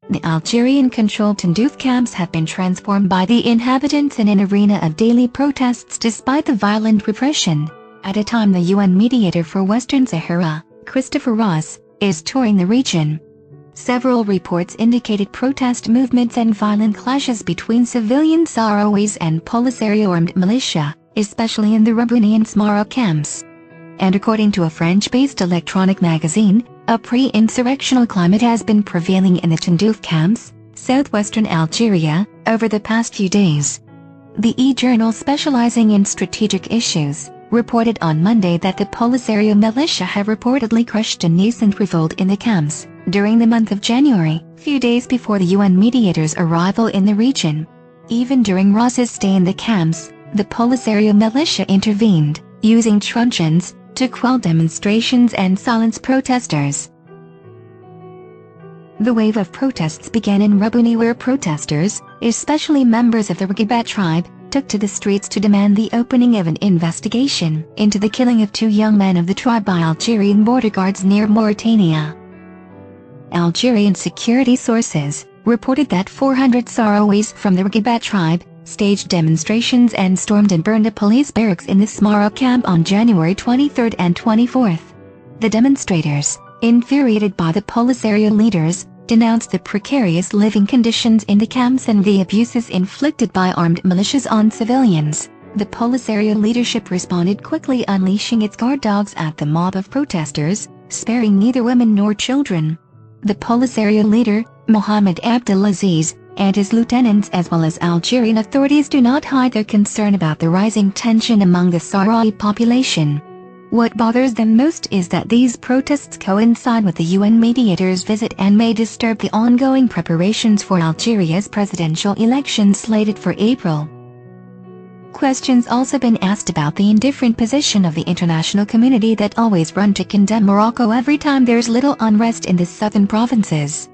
The Algerian-controlled tindouf camps have been transformed by the inhabitants in an arena of daily protests despite the violent repression. At a time the UN mediator for Western Sahara, Christopher Ross, is touring the region. Several reports indicated protest movements and violent clashes between civilian Sahrawis and Polisario armed militia, especially in the Rabuni and Smara camps. And according to a French-based electronic magazine, a pre-insurrectional climate has been prevailing in the tindouf camps, southwestern Algeria, over the past few days. The e-journal specializing in strategic issues reported on Monday that the Polisario militia have reportedly crushed a nascent revolt in the camps during the month of January, few days before the UN mediator's arrival in the region. Even during Ross's stay in the camps, the Polisario militia intervened, using truncheons to quell demonstrations and silence protesters. The wave of protests began in Rabuni, where protesters, especially members of the Mkhimmat tribe, took to the streets to demand the opening of an investigation into the killing of 2 young men of the tribe by Algerian border guards near Mauritania. Algerian security sources reported that 400 Sahrawis from the Mkhimmat tribe staged demonstrations and stormed and burned a police barracks in the Smara camp on January 23 and 24. The demonstrators, infuriated by the Polisario leaders, denounced the precarious living conditions in the camps and the abuses inflicted by armed militias on civilians. The Polisario leadership responded quickly, unleashing its guard dogs at the mob of protesters, sparing neither women nor children. The Polisario leader, Mohamed Abdelaziz, and his lieutenants as well as Algerian authorities do not hide their concern about the rising tension among the Sahrawi population. What bothers them most is that these protests coincide with the UN mediator's visit and may disturb the ongoing preparations for Algeria's presidential elections slated for April. Questions also been asked about the indifferent position of the international community that always run to condemn Morocco every time there's little unrest in the southern provinces.